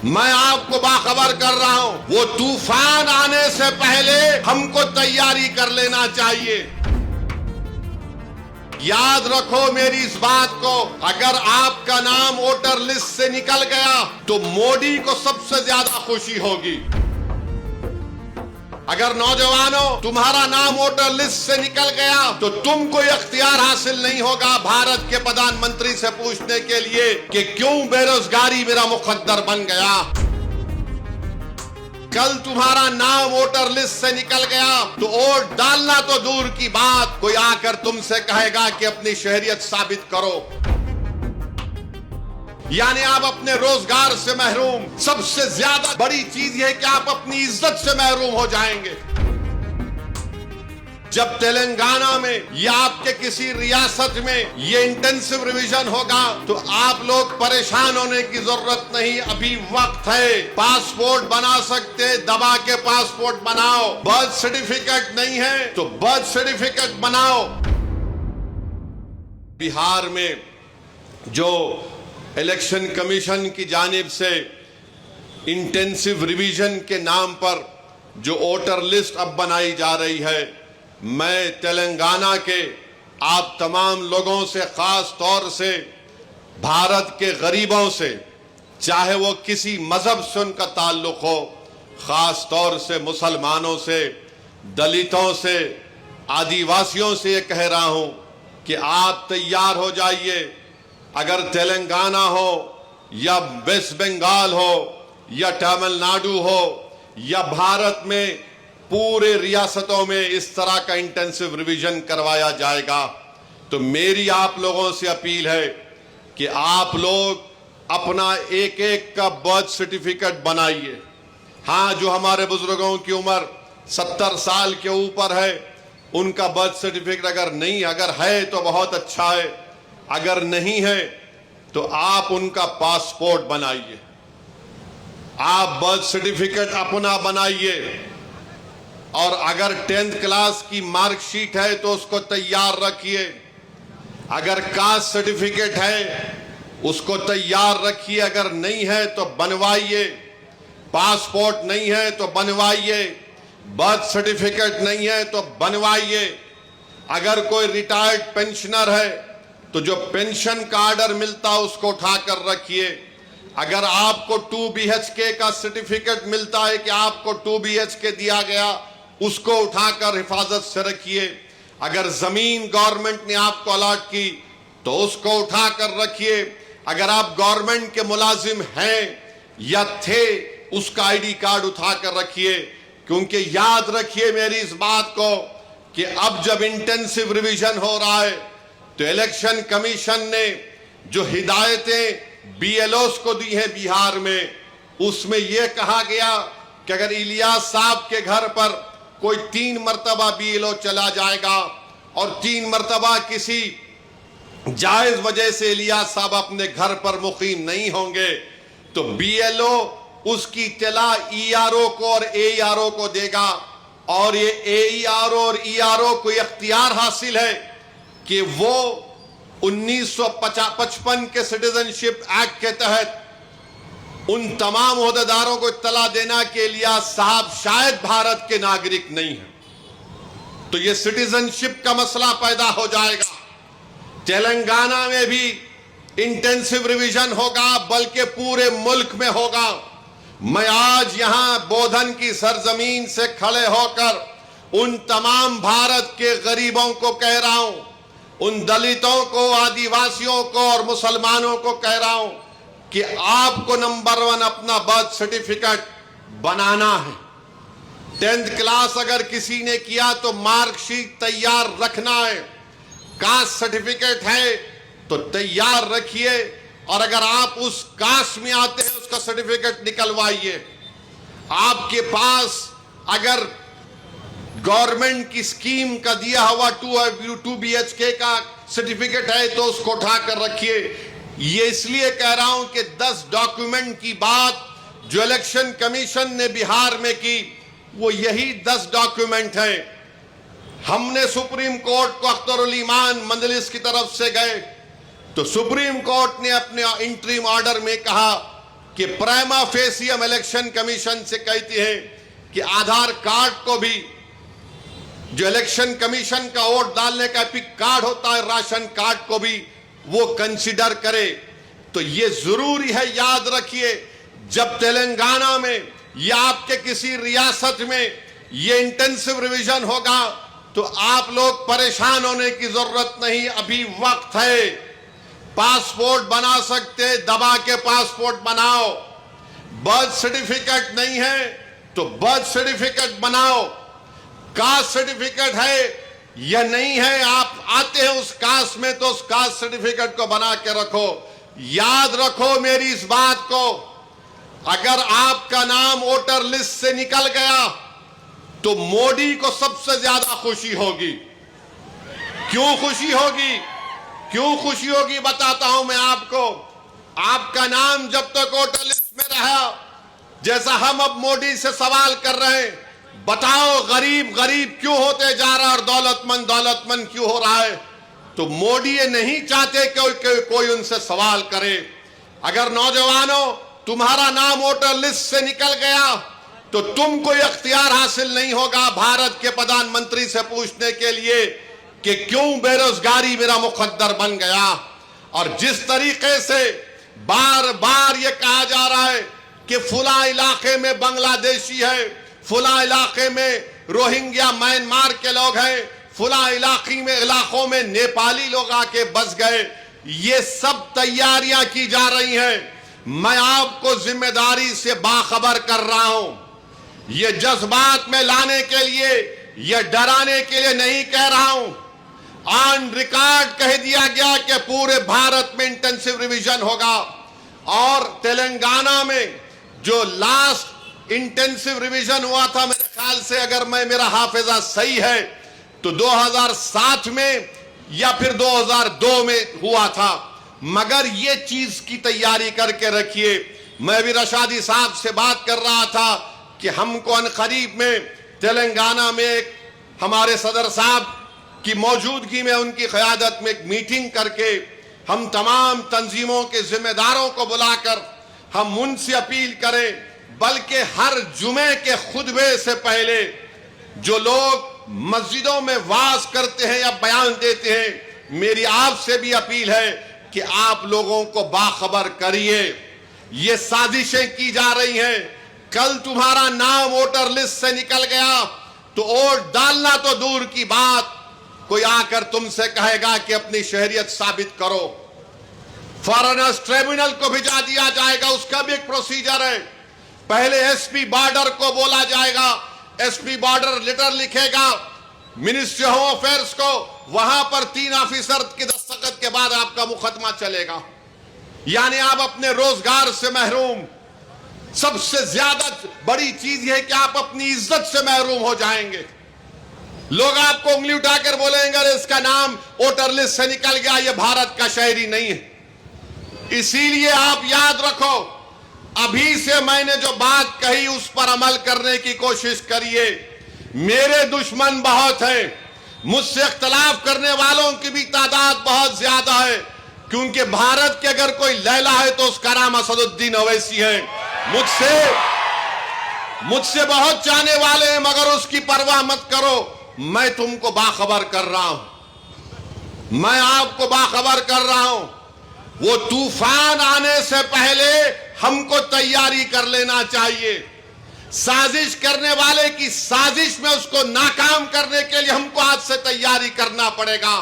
मैं आपको बाखबर कर रहा हूं, वो तूफान आने से पहले हमको तैयारी कर लेना चाहिए। याद रखो मेरी इस बात को, अगर आपका नाम वोटर लिस्ट से निकल गया तो मोदी को सबसे ज्यादा खुशी होगी। अगर नौजवानों तुम्हारा नाम वोटर लिस्ट से निकल गया तो तुमको इख्तियार हासिल नहीं होगा भारत के प्रधानमंत्री से पूछने के लिए कि क्यों बेरोजगारी मेरा मुकद्दर बन गया। कल तुम्हारा नाम वोटर लिस्ट से निकल गया तो वोट डालना तो दूर की बात, कोई आकर तुमसे कहेगा कि अपनी शहरियत साबित करो। यानी आप अपने रोजगार से महरूम, सबसे ज्यादा बड़ी चीज यह है कि आप अपनी इज्जत से महरूम हो जाएंगे। जब तेलंगाना में या आपके किसी रियासत में ये इंटेंसिव रिवीजन होगा तो आप लोग परेशान होने की जरूरत नहीं, अभी वक्त है। पासपोर्ट बना सकते, दबा के पासपोर्ट बनाओ। बर्थ सर्टिफिकेट नहीं है तो बर्थ सर्टिफिकेट बनाओ। बिहार में जो इलेक्शन कमीशन की जानिब से इंटेंसिव रिवीजन के नाम पर जो वोटर लिस्ट अब बनाई जा रही है, मैं तेलंगाना के आप तमाम लोगों से, खास तौर से भारत के गरीबों से, चाहे वो किसी मजहब से उनका ताल्लुक हो, खास तौर से मुसलमानों से, दलितों से, आदिवासियों से ये कह रहा हूं कि आप तैयार हो जाइए। अगर तेलंगाना हो या वेस्ट बंगाल हो या तमिलनाडु हो या भारत में पूरे रियासतों में इस तरह का इंटेंसिव रिवीजन करवाया जाएगा, तो मेरी आप लोगों से अपील है कि आप लोग अपना एक एक का बर्थ सर्टिफिकेट बनाइए। हाँ, जो हमारे बुजुर्गों की उम्र 70 साल के ऊपर है उनका बर्थ सर्टिफिकेट अगर है तो बहुत अच्छा है, अगर नहीं है तो आप उनका पासपोर्ट बनाइए। आप बर्थ सर्टिफिकेट अपना बनाइए और अगर 10th क्लास की मार्कशीट है तो उसको तैयार रखिए। अगर कास्ट सर्टिफिकेट है उसको तैयार रखिए, अगर नहीं है तो बनवाइए। पासपोर्ट नहीं है तो बनवाइए, बर्थ सर्टिफिकेट नहीं है तो बनवाइए। अगर कोई रिटायर्ड पेंशनर है तो जो पेंशन का ऑर्डर मिलता है उसको उठाकर रखिए। अगर आपको 2 BHK का सर्टिफिकेट मिलता है कि आपको 2 BHK दिया गया, उसको उठाकर हिफाजत से रखिए। अगर जमीन गवर्नमेंट ने आपको अलॉट की तो उसको उठाकर रखिए। अगर आप गवर्नमेंट के मुलाजिम हैं या थे, उसका ID कार्ड उठाकर रखिए। क्योंकि याद रखिए मेरी इस बात को कि अब जब इंटेंसिव रिवीजन हो रहा है तो इलेक्शन कमीशन ने जो हिदायतें BLOs को दी हैं बिहार में, उसमें यह कहा गया कि अगर इलियास साहब के घर पर कोई 3 मर्तबा BLO चला जाएगा और 3 मर्तबा किसी जायज वजह से इलियास साहब अपने घर पर मुकीम नहीं होंगे तो BLO उसकी इत्तला ERO को और AERO को देगा। और ये AERO और ERO को इख्तियार हासिल है कि वो 1955 के सिटीजनशिप एक्ट के तहत उन तमाम ओहदेदारों को इत्तला देना के लिए साहब शायद भारत के नागरिक नहीं है, तो ये सिटीजनशिप का मसला पैदा हो जाएगा। तेलंगाना में भी इंटेंसिव रिवीजन होगा, बल्कि पूरे मुल्क में होगा। मैं आज यहां बोधन की सरजमीन से खड़े होकर उन तमाम भारत के गरीबों को कह रहा हूं, उन दलितों को, आदिवासियों को और मुसलमानों को कह रहा हूं कि आपको नंबर 1 अपना बर्थ सर्टिफिकेट बनाना है। 10th क्लास अगर किसी ने किया तो मार्कशीट तैयार रखना है। कास्ट सर्टिफिकेट है तो तैयार रखिए, और अगर आप उस कास्ट में आते हैं उसका सर्टिफिकेट निकलवाइए। आपके पास अगर गवर्नमेंट की स्कीम का दिया हुआ 2 BHK का सर्टिफिकेट है तो उसको उठाकर रखिए। ये इसलिए कह रहा हूं कि 10 डॉक्यूमेंट की बात जो इलेक्शन कमीशन ने बिहार में की वो यही 10 डॉक्यूमेंट हैं। हमने सुप्रीम कोर्ट को अख्तरुल ईमान मजलिस की तरफ से गए तो सुप्रीम कोर्ट ने अपने इंटरिम ऑर्डर में कहा कि प्राइमा फेसी हम इलेक्शन कमीशन से कहते हैं कि आधार कार्ड को भी, जो इलेक्शन कमीशन का वोट डालने का एपिक कार्ड होता है, राशन कार्ड को भी वो कंसीडर करे। तो ये जरूरी है, याद रखिए, जब तेलंगाना में या आपके किसी रियासत में ये इंटेंसिव रिवीजन होगा तो आप लोग परेशान होने की जरूरत नहीं, अभी वक्त है। पासपोर्ट बना सकते, दबा के पासपोर्ट बनाओ। बर्थ सर्टिफिकेट नहीं है तो बर्थ सर्टिफिकेट बनाओ। कास्ट सर्टिफिकेट है या नहीं है, आप आते हैं उस कास्ट में तो उस कास्ट सर्टिफिकेट को बना के रखो। याद रखो मेरी इस बात को, अगर आपका नाम वोटर लिस्ट से निकल गया तो मोदी को सबसे ज्यादा खुशी होगी। क्यों खुशी होगी? क्यों खुशी होगी बताता हूं मैं आपको। आपका नाम जब तक वोटर लिस्ट में रहा, जैसा हम अब मोदी से सवाल कर रहे हैं, बताओ गरीब गरीब क्यों होते जा रहा है और दौलतमंद क्यों हो रहा है, तो मोदी ये नहीं चाहते कि कोई उनसे सवाल करे। अगर नौजवानों तुम्हारा नाम वोटर लिस्ट से निकल गया तो तुमको यह अख्तियार हासिल नहीं होगा भारत के प्रधानमंत्री से पूछने के लिए कि क्यों बेरोजगारी मेरा मुकद्दर बन गया। और जिस तरीके से बार बार यह कहा जा रहा है कि फुला इलाके में बांग्लादेशी है, फुला इलाके में रोहिंग्या म्यांमार के लोग हैं, फुला इलाकों में नेपाली लोग आके बस गए, ये सब तैयारियां की जा रही हैं। मैं आपको जिम्मेदारी से बाखबर कर रहा हूं। ये जज्बात में लाने के लिए, ये डराने के लिए नहीं कह रहा हूं। ऑन रिकॉर्ड कह दिया गया कि पूरे भारत में इंटेंसिव रिवीजन होगा। और तेलंगाना में जो लास्ट इंटेंसिव रिवीजन हुआ था, मेरे ख्याल से अगर मेरा हाफिजा सही है तो 2007 में या फिर 2002 में हुआ था। मगर ये चीज की तैयारी करके रखिए। मैं भी रशादी साहब से बात कर रहा था कि हमको अनकरीब में तेलंगाना में एक हमारे सदर साहब की मौजूदगी में, उनकी क़यादत में एक मीटिंग करके हम तमाम तंजीमों के जिम्मेदारों को बुलाकर हम उनसे अपील करें, बल्कि हर जुमे के खुतबे से पहले जो लोग मस्जिदों में वाज करते हैं या बयान देते हैं, मेरी आपसे भी अपील है कि आप लोगों को बाखबर करिए। ये साजिशें की जा रही हैं। कल तुम्हारा नाम वोटर लिस्ट से निकल गया तो वोट डालना तो दूर की बात, कोई आकर तुमसे कहेगा कि अपनी शहरियत साबित करो। फॉरेनर्स ट्रिब्यूनल को भिजा दिया जाएगा, उसका भी एक प्रोसीजर है। पहले एसपी बॉर्डर को बोला जाएगा, एसपी बॉर्डर लेटर लिखेगा मिनिस्ट्री होम अफेयर्स को, वहां पर 3 ऑफिसर के दस्तखत के बाद आपका मुकदमा चलेगा। यानी आप अपने रोजगार से महरूम। सबसे ज्यादा बड़ी चीज यह कि आप अपनी इज्जत से महरूम हो जाएंगे। लोग आपको उंगली उठाकर बोलेंगे अरे इसका नाम वोटर लिस्ट से निकल गया, यह भारत का शहरी नहीं है। इसीलिए आप याद रखो, अभी से मैंने जो बात कही उस पर अमल करने की कोशिश करिए। मेरे दुश्मन बहुत हैं, मुझसे इख्तलाफ करने वालों की भी तादाद बहुत ज्यादा है, क्योंकि भारत के अगर कोई लैला है तो उसका नाम असदुद्दीन ओवैसी है। मुझसे बहुत चाहने वाले हैं, मगर उसकी परवाह मत करो। मैं तुमको बाखबर कर रहा हूं, मैं आपको बाखबर कर रहा हूं। वो तूफान आने से पहले हमको तैयारी कर लेना चाहिए। साजिश करने वाले की साजिश में उसको नाकाम करने के लिए हमको आज से तैयारी करना पड़ेगा।